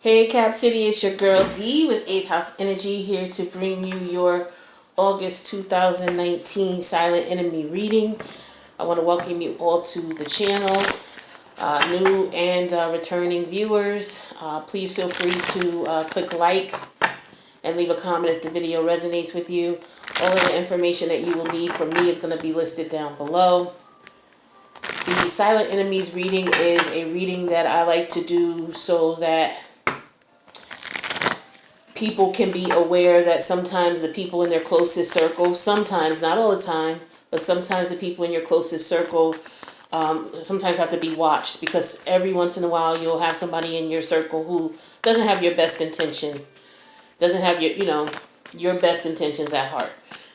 Hey Cap City, it's your girl D with 8th House Energy here to bring you your August 2019 Silent Enemy reading. I want to welcome you all to the channel, new and returning viewers. Please feel free to click like and leave a comment if the video resonates with you. All of the information that you will need from me is going to be listed down below. The Silent Enemies reading is a reading that I like to do so that people can be aware that sometimes the people in their closest circle, sometimes, not all the time, but sometimes the people in your closest circle sometimes have to be watched, because every once in a while you'll have somebody in your circle who doesn't have your best intention, doesn't have your best intentions at heart.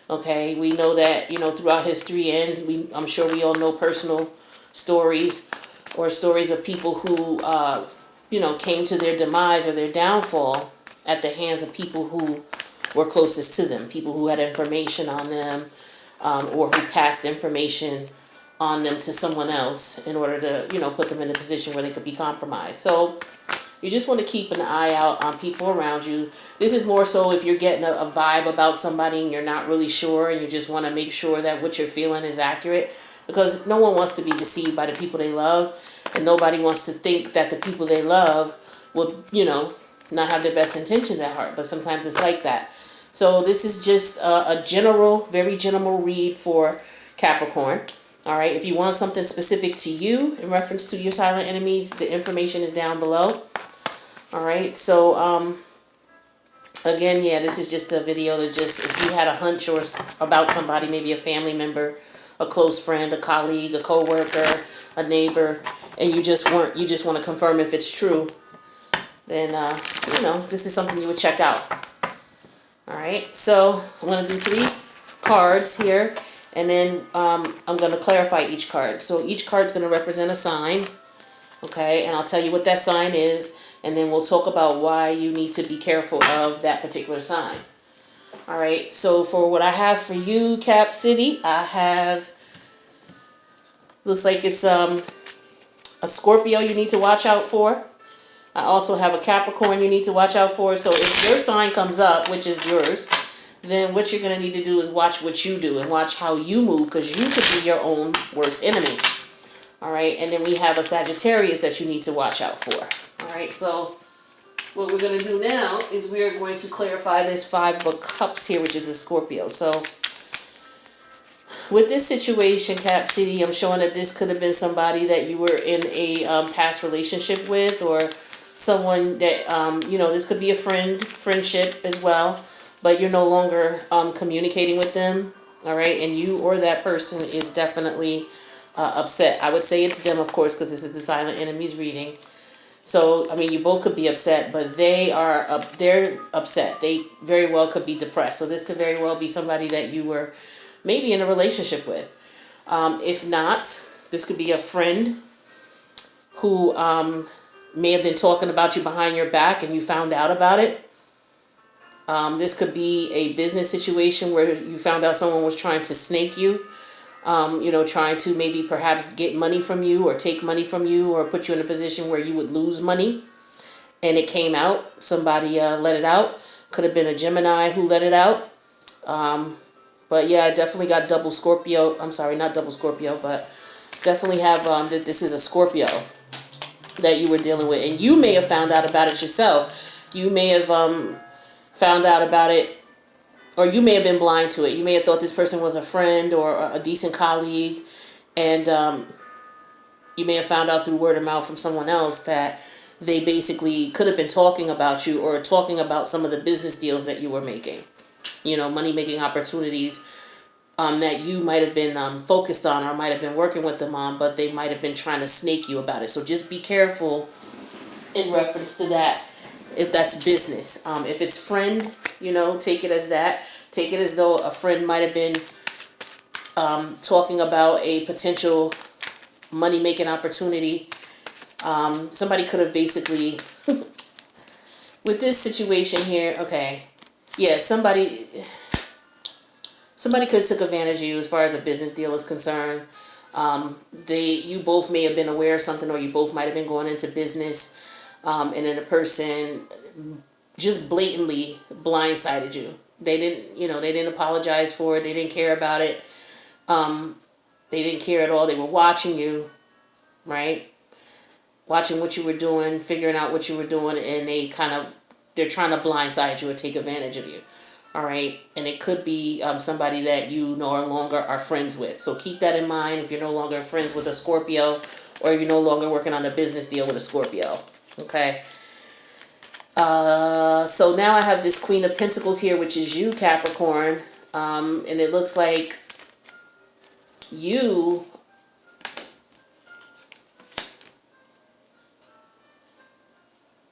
Okay, we know that, throughout history, and I'm sure we all know personal stories or stories of people who, came to their demise or their downfall at the hands of people who were closest to them, people who had information on them, or who passed information on them to someone else in order to, put them in a position where they could be compromised. So you just want to keep an eye out on people around you. This is more so if you're getting a vibe about somebody and you're not really sure, and you just want to make sure that what you're feeling is accurate, because no one wants to be deceived by the people they love, and nobody wants to think that the people they love will, not have their best intentions at heart, but sometimes it's like that. So this is just a general, very general read for Capricorn. All right, if you want something specific to you in reference to your silent enemies, the information is down below. All right, so again, yeah, this is just a video to just, if you had a hunch or about somebody, maybe a family member, a close friend, a colleague, a co-worker, a neighbor, and you just want to confirm if it's true, then, this is something you would check out. All right, so I'm going to do 3 cards here, and then I'm going to clarify each card. So each card is going to represent a sign, okay, and I'll tell you what that sign is, and then we'll talk about why you need to be careful of that particular sign. All right, so for what I have for you, Cap City, I have, looks like it's a Scorpio you need to watch out for. I also have a Capricorn you need to watch out for. So if your sign comes up, which is yours, then what you're going to need to do is watch what you do and watch how you move, because you could be your own worst enemy. All right, and then we have a Sagittarius that you need to watch out for. All right, so what we're going to do now is we're going to clarify this 5 of Cups here, which is the Scorpio. So with this situation, Cap City, I'm showing that this could have been somebody that you were in a past relationship with, or someone that, this could be a friendship as well, but you're no longer communicating with them, all right? And you or that person is definitely upset. I would say it's them, of course, because this is the Silent Enemies reading. So, I mean, you both could be upset, but they're upset. They very well could be depressed. So this could very well be somebody that you were maybe in a relationship with. If not, this could be a friend who may have been talking about you behind your back and you found out about it. This could be a business situation where you found out someone was trying to snake you, trying to maybe perhaps get money from you or take money from you or put you in a position where you would lose money. And it came out. Somebody let it out. Could have been a Gemini who let it out. But yeah, I definitely got double Scorpio. I'm sorry, not double Scorpio, but definitely have that this is a Scorpio that you were dealing with. And you may have found out about it yourself. You may have found out about it, or you may have been blind to it. You may have thought this person was a friend or a decent colleague, and you may have found out through word of mouth from someone else that they basically could have been talking about you or talking about some of the business deals that you were making. Money-making opportunities that you might have been focused on or might have been working with them on, but they might have been trying to snake you about it. So just be careful in reference to that if that's business. If it's friend, take it as that. Take it as though a friend might have been talking about a potential money-making opportunity. Somebody could have basically, with this situation here, okay, yeah, somebody could have took advantage of you as far as a business deal is concerned. You both may have been aware of something, or you both might have been going into business and then the person just blatantly blindsided you. They didn't apologize for it. They didn't care about it. They didn't care at all. They were watching you, right? Watching what you were doing, figuring out what you were doing, and they're trying to blindside you or take advantage of you. All right. And it could be somebody that you no longer are friends with. So keep that in mind if you're no longer friends with a Scorpio, or you're no longer working on a business deal with a Scorpio. Okay. So now I have this Queen of Pentacles here, which is you, Capricorn. And it looks like you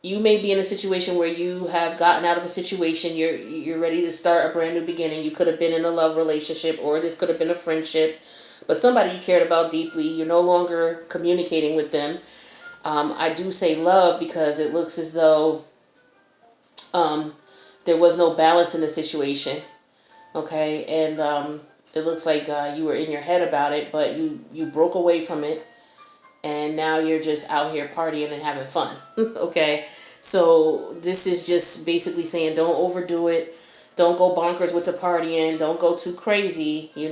may be in a situation where you have gotten out of a situation. You're ready to start a brand new beginning. You could have been in a love relationship, or this could have been a friendship, but somebody you cared about deeply. You're no longer communicating with them. I do say love because it looks as though there was no balance in the situation. Okay, and it looks like you were in your head about it, but you broke away from it, and now you're just out here partying and having fun. Okay, so this is just basically saying don't overdo it, don't go bonkers with the partying, don't go too crazy. You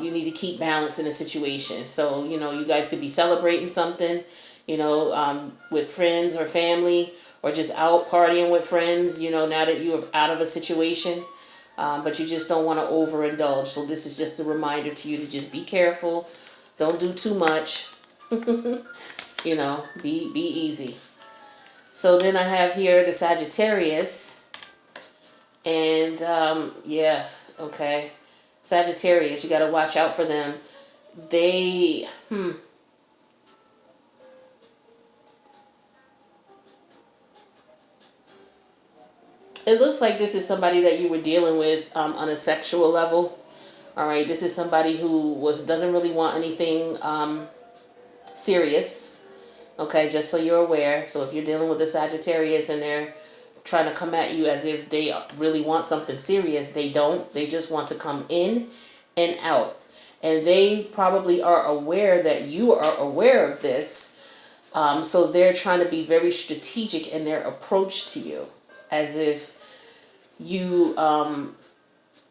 need to keep balance in a situation. So you guys could be celebrating something, with friends or family, or just out partying with friends. Now that you're out of a situation. But you just don't want to overindulge. So this is just a reminder to you to just be careful. Don't do too much. Be easy. So then I have here the Sagittarius. And yeah, okay. Sagittarius, you got to watch out for them. They, It looks like this is somebody that you were dealing with on a sexual level. All right, this is somebody who doesn't really want anything serious. Okay, just so you're aware. So if you're dealing with a Sagittarius and they're trying to come at you as if they really want something serious, they don't. They just want to come in and out. And they probably are aware that you are aware of this. So they're trying to be very strategic in their approach to you, as if you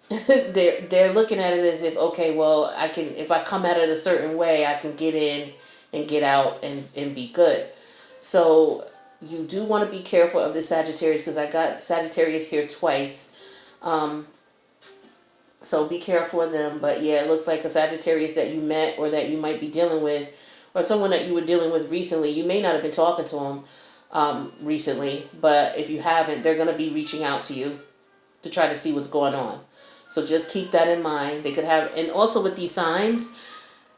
they're looking at it as if, okay, well, I can, if I come at it a certain way, I can get in and get out and be good. So you do want to be careful of the Sagittarius, because I got Sagittarius here twice. So be careful of them. But yeah, it looks like a Sagittarius that you met, or that you might be dealing with, or someone that you were dealing with recently. You may not have been talking to them recently, but if you haven't, they're going to be reaching out to you to try to see what's going on. So just keep that in mind. They could have, and also with these signs,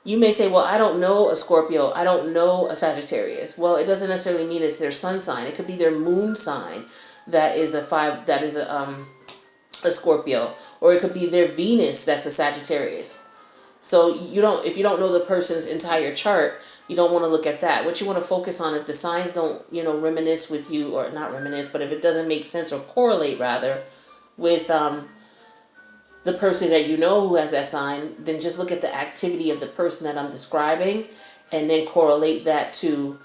you may say, well, I don't know a Scorpio, I don't know a Sagittarius. Well, it doesn't necessarily mean it's their sun sign. It could be their moon sign that is a Scorpio, or it could be their Venus that's a Sagittarius. So if you don't know the person's entire chart, you don't want to look at that. What you want to focus on, if the signs don't, reminisce with you, or not reminisce, but if it doesn't make sense, or correlate rather, with the person that you know who has that sign, then just look at the activity of the person that I'm describing, and then correlate that to,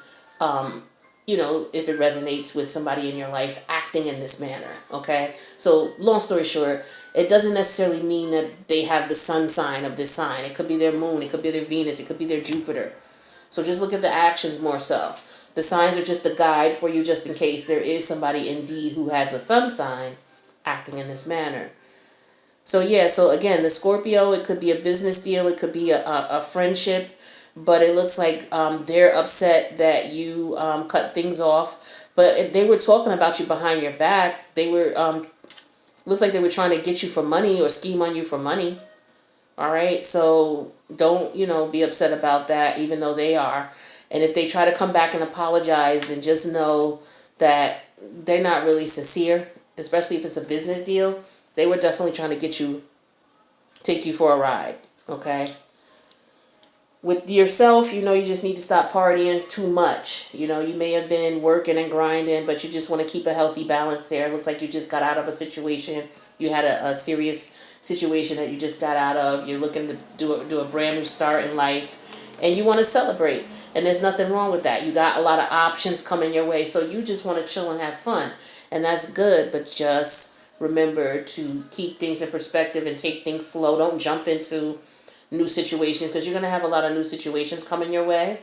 if it resonates with somebody in your life acting in this manner. Okay, so long story short, it doesn't necessarily mean that they have the sun sign of this sign. It could be their moon, it could be their Venus, it could be their Jupiter. So just look at the actions more so. The signs are just a guide for you, just in case there is somebody indeed who has a sun sign acting in this manner. So yeah, so again, the Scorpio, it could be a business deal, it could be a friendship, but it looks like they're upset that you cut things off. But they were talking about you behind your back. They were, looks like they were trying to get you for money, or scheme on you for money. All right, so don't, be upset about that, even though they are. And if they try to come back and apologize, then just know that they're not really sincere, especially if it's a business deal. They were definitely trying to take you for a ride, okay? With yourself, you just need to stop partying too much. You may have been working and grinding, but you just want to keep a healthy balance there. It looks like you just got out of a situation. You had a serious situation that you just got out of. You're looking to do a brand new start in life, and you want to celebrate. And there's nothing wrong with that. You got a lot of options coming your way, so you just want to chill and have fun. And that's good, but just remember to keep things in perspective and take things slow. Don't jump into new situations because you're going to have a lot of new situations coming your way.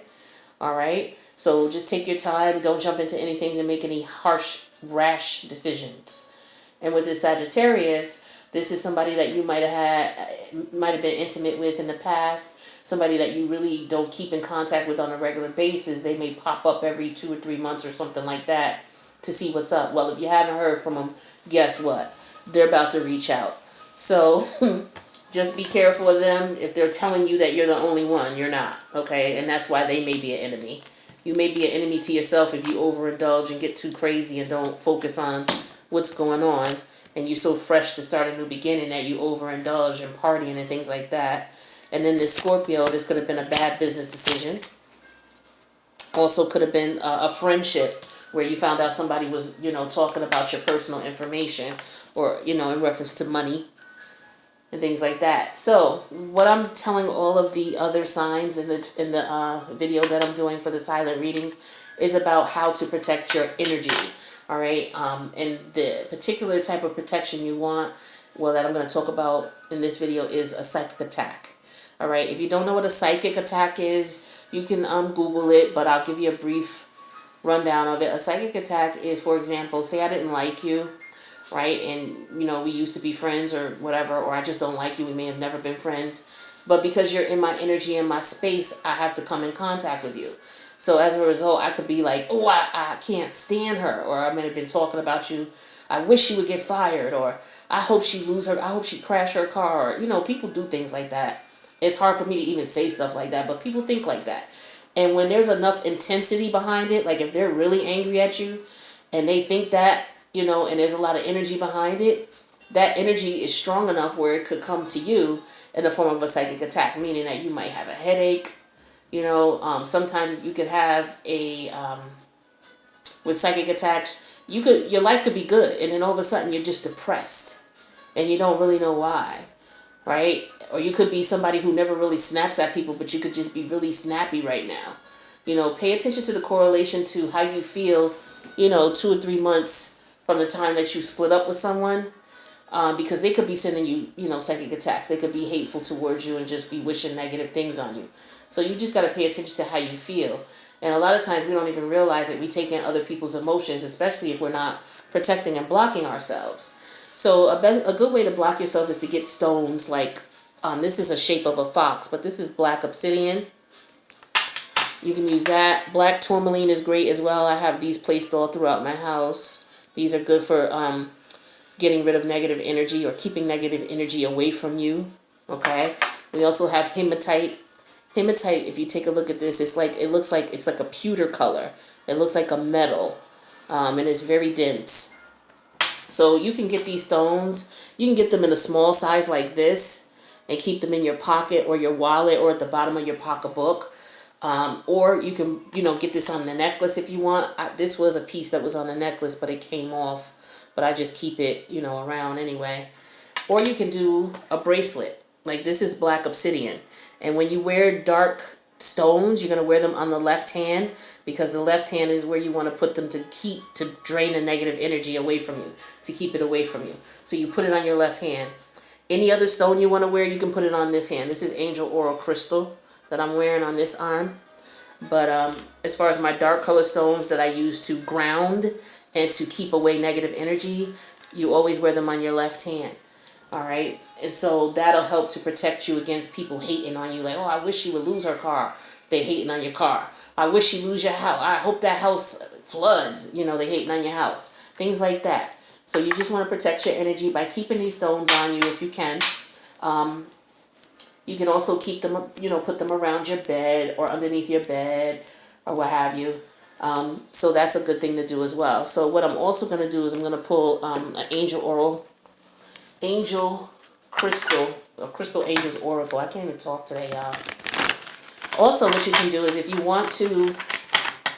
All right? So just take your time. Don't jump into anything and make any harsh, rash decisions. And with this Sagittarius, this is somebody that you might have been intimate with in the past, somebody that you really don't keep in contact with on a regular basis. They may pop up every 2 or 3 months or something like that to see what's up. Well, if you haven't heard from them, guess what? They're about to reach out. So just be careful of them. If they're telling you that you're the only one, you're not, okay? And that's why they may be an enemy. You may be an enemy to yourself if you overindulge and get too crazy and don't focus on what's going on. And you're so fresh to start a new beginning that you overindulge and partying and things like that. And then this Scorpio, this could have been a bad business decision. Also could have been a friendship where you found out somebody was, talking about your personal information or, in reference to money and things like that. So what I'm telling all of the other signs in the video that I'm doing for the silent readings is about how to protect your energy. All right. And the particular type of protection you want, that I'm going to talk about in this video is a psychic attack. All right. If you don't know what a psychic attack is, you can Google it, but I'll give you a brief rundown of it. A psychic attack is, for example, say I didn't like you, right? And, we used to be friends or whatever, or I just don't like you. We may have never been friends. But because you're in my energy and my space, I have to come in contact with you. So as a result, I could be like, oh, I can't stand her. Or I may have been talking about you. I wish she would get fired. Or I hope she I hope she crash her car. Or, people do things like that. It's hard for me to even say stuff like that, but people think like that. And when there's enough intensity behind it, like if they're really angry at you and they think that, and there's a lot of energy behind it, that energy is strong enough where it could come to you in the form of a psychic attack, meaning that you might have a headache. Sometimes you could have with psychic attacks, your life could be good, and then all of a sudden you're just depressed, and you don't really know why, right? Or you could be somebody who never really snaps at people, but you could just be really snappy right now. Pay attention to the correlation to how you feel, 2 or 3 months from the time that you split up with someone, because they could be sending you, psychic attacks. They could be hateful towards you and just be wishing negative things on you. So you just got to pay attention to how you feel. And a lot of times we don't even realize it. We take in other people's emotions, especially if we're not protecting and blocking ourselves. So a good way to block yourself is to get stones like, this is a shape of a fox, but this is black obsidian. You can use that. Black tourmaline is great as well. I have these placed all throughout my house. These are good for getting rid of negative energy or keeping negative energy away from you. Okay. We also have hematite. Hematite, if you take a look at this, it looks like it's like a pewter color. It looks like a metal, and it's very dense. So you can get these stones. You can get them in a small size like this and keep them in your pocket or your wallet or at the bottom of your pocketbook. Or you can, get this on the necklace if you want. This was a piece that was on the necklace, but it came off. But I just keep it, around anyway. Or you can do a bracelet. Like this is black obsidian. And when you wear dark stones, you're going to wear them on the left hand because the left hand is where you want to put them to drain the negative energy away from you, to keep it away from you. So you put it on your left hand. Any other stone you want to wear, you can put it on this hand. This is angel oral crystal that I'm wearing on this arm. But as far as my dark color stones that I use to ground and to keep away negative energy, you always wear them on your left hand. All right. And so that'll help to protect you against people hating on you. Like, oh, I wish she would lose her car. They hating on your car. I wish she lose your house. I hope that house floods. They hating on your house. Things like that. So you just want to protect your energy by keeping these stones on you if you can. You can also keep them, put them around your bed or underneath your bed or what have you. So that's a good thing to do as well. So what I'm also going to do is I'm going to pull an angel crystal, or crystal angel's oracle. I can't even talk today, y'all. Also, what you can do is if you want to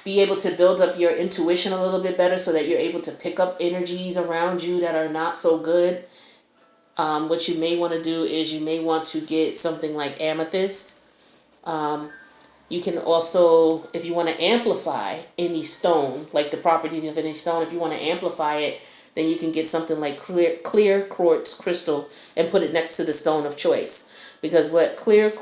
be able to build up your intuition a little bit better so that you're able to pick up energies around you that are not so good, what you may want to do is you may want to get something like amethyst. You can also, if you want to amplify any stone, like the properties of any stone, if you want to amplify it, then you can get something like clear quartz crystal and put it next to the stone of choice. Because what clear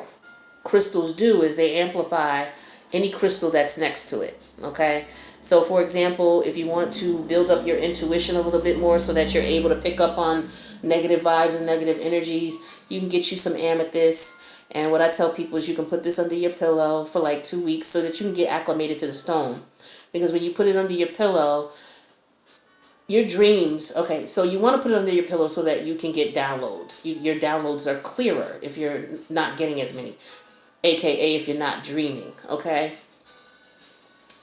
crystals do is they amplify any crystal that's next to it. Okay, so for example, if you want to build up your intuition a little bit more so that you're able to pick up on negative vibes and negative energies, you can get you some amethyst. And what I tell people is you can put this under your pillow for like 2 weeks so that you can get acclimated to the stone. Because when you put it under your pillow, your dreams, okay, so you want to put it under your pillow so that you can get downloads. Your downloads are clearer if you're not getting as many, aka if you're not dreaming, okay?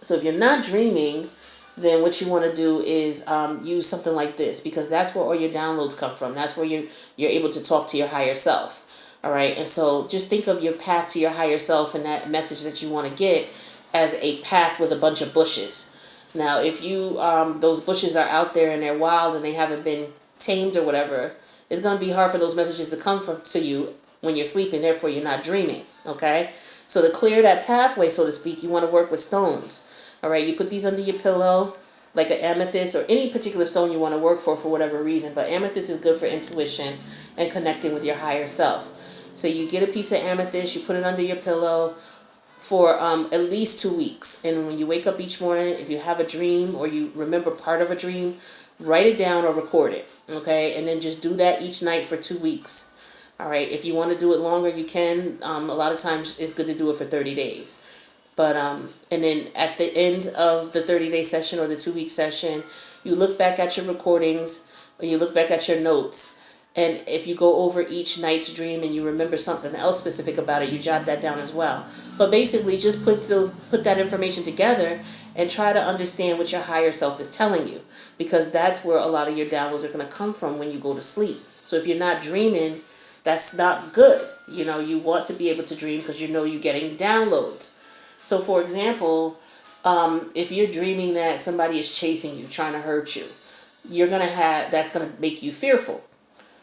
So if you're not dreaming, then what you want to do is use something like this, because that's where all your downloads come from. That's where you're able to talk to your higher self. All right, and so just think of your path to your higher self and that message that you want to get as a path with a bunch of bushes. Now, if you those bushes are out there and they're wild and they haven't been tamed or whatever, it's going to be hard for those messages to come from to you when you're sleeping. Therefore, you're not dreaming. Okay, so to clear that pathway, so to speak, you want to work with stones. All right, you put these under your pillow, like an amethyst or any particular stone you want to work for whatever reason. But amethyst is good for intuition and connecting with your higher self. So you get a piece of amethyst, you put it under your pillow for at least 2 weeks. And when you wake up each morning, if you have a dream or you remember part of a dream, write it down or record it, okay? And then just do that each night for 2 weeks, all right? If you want to do it longer, you can. A lot of times it's good to do it for 30 days. But, and then at the end of the 30-day session or the 2-week session, you look back at your recordings or you look back at your notes. And if you go over each night's dream and you remember something else specific about it, you jot that down as well. But basically, just put that information together and try to understand what your higher self is telling you, because that's where a lot of your downloads are going to come from when you go to sleep. So if you're not dreaming, that's not good. You know, you want to be able to dream because you know you're getting downloads. So for example, if you're dreaming that somebody is chasing you, trying to hurt you, that's going to make you fearful.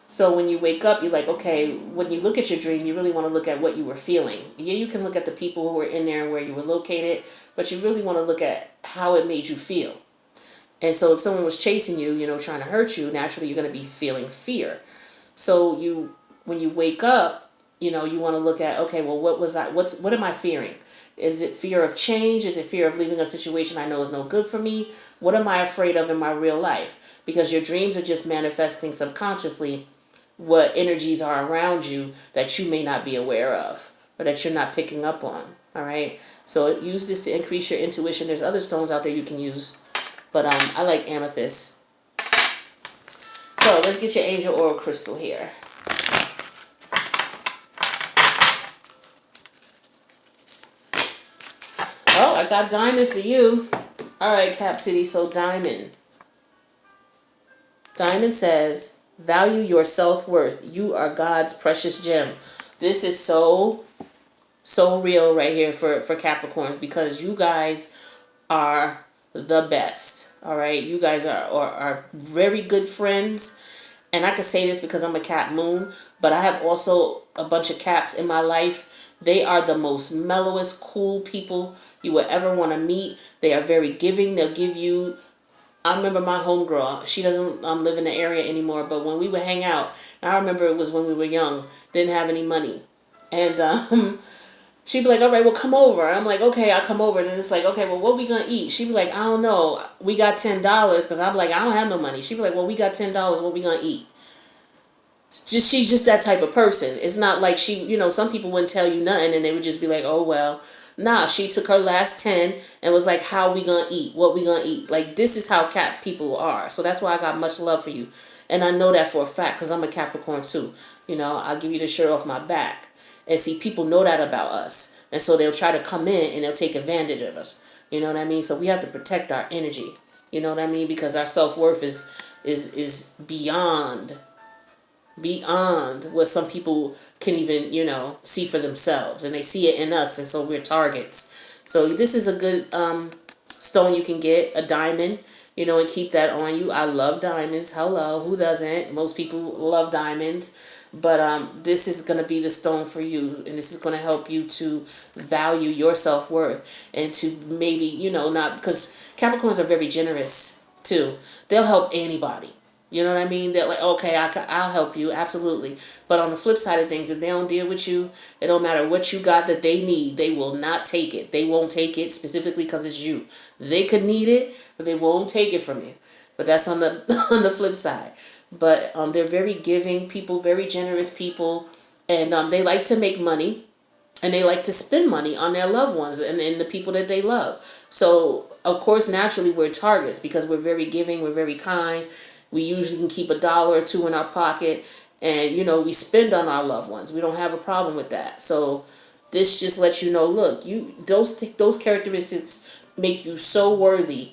So when you wake up, you're like, okay, when you look at your dream, you really want to look at what you were feeling. Yeah, you can look at the people who were in there and where you were located, but you really want to look at how it made you feel. And so if someone was chasing you, trying to hurt you, naturally you're going to be feeling fear. So when you wake up, you want to look at, okay, well, what am I fearing? Is it fear of change? Is it fear of leaving a situation I know is no good for me? What am I afraid of in my real life? Because your dreams are just manifesting subconsciously what energies are around you that you may not be aware of or that you're not picking up on. All right. So use this to increase your intuition. There's other stones out there you can use, but I like amethyst. So let's get your angel oil crystal here. Oh, I got diamond for you. All right, Cap City. So diamond says, value your self-worth. You are God's precious gem. This is so real right here for Capricorns, because you guys are the best. All right. You guys are very good friends. And I can say this because I'm a Cap moon, but I have also a bunch of Caps in my life. They are the most mellowest, cool people you will ever want to meet. They are very giving. They'll give you... I remember my homegirl, she doesn't live in the area anymore, but when we would hang out, I remember it was when we were young, didn't have any money. And she'd be like, all right, well, come over. I'm like, okay, I'll come over. And then it's like, okay, well, what we going to eat? She'd be like, I don't know. We got $10. Because I'm like, I don't have no money. She'd be like, well, we got $10. What we going to eat? She's just that type of person. It's not like she, some people wouldn't tell you nothing and they would just be like, oh, well. Nah, she took her last 10 and was like, how we gonna eat? What we gonna eat? Like, this is how Cap people are. So that's why I got much love for you. And I know that for a fact because I'm a Capricorn too. I'll give you the shirt off my back. And see, people know that about us. And so they'll try to come in and they'll take advantage of us. You know what I mean? So we have to protect our energy. You know what I mean? Because our self-worth is beyond what some people can even, see for themselves. And they see it in us, and so we're targets. So this is a good stone you can get, a diamond, and keep that on you. I love diamonds. Hello, who doesn't? Most people love diamonds. But this is going to be the stone for you, and this is going to help you to value your self-worth, and to maybe, not, because Capricorns are very generous too. They'll help anybody. You know what I mean? They're like, okay, I'll help you, absolutely. But on the flip side of things, if they don't deal with you, it don't matter what you got that they need, they will not take it. They won't take it specifically because it's you. They could need it, but they won't take it from you. But that's on the on the flip side. But they're very giving people, very generous people, and they like to make money, and they like to spend money on their loved ones and the people that they love. So of course, naturally, we're targets because we're very giving, we're very kind. We usually can keep $1 or $2 in our pocket, and we spend on our loved ones. We don't have a problem with that. So this just lets you know, look, those characteristics make you so worthy.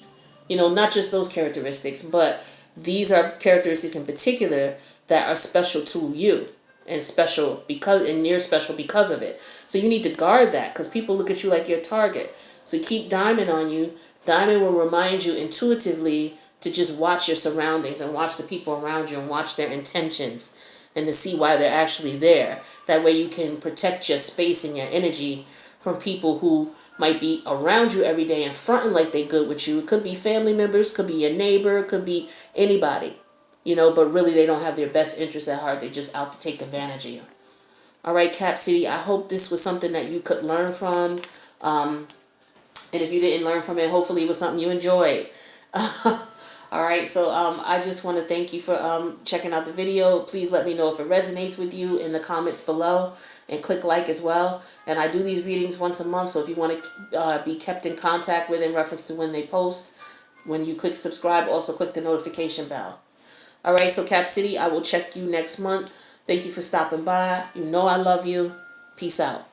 Not just those characteristics, but these are characteristics in particular that are special to you, and you're special because of it. So you need to guard that, because people look at you like you're a target. So keep Diamond on you. Diamond will remind you intuitively to just watch your surroundings and watch the people around you and watch their intentions, and to see why they're actually there. That way you can protect your space and your energy from people who might be around you every day and fronting like they good with you. It could be family members, could be your neighbor, could be anybody, but really they don't have their best interests at heart. They're just out to take advantage of you. All right, Cap City, I hope this was something that you could learn from. And if you didn't learn from it, hopefully it was something you enjoyed. All right, so I just want to thank you for checking out the video. Please let me know if it resonates with you in the comments below, and click like as well. And I do these readings once a month, so if you want to be kept in contact with in reference to when they post, when you click subscribe, also click the notification bell. All right, so Cap City, I will check you next month. Thank you for stopping by. You know I love you. Peace out.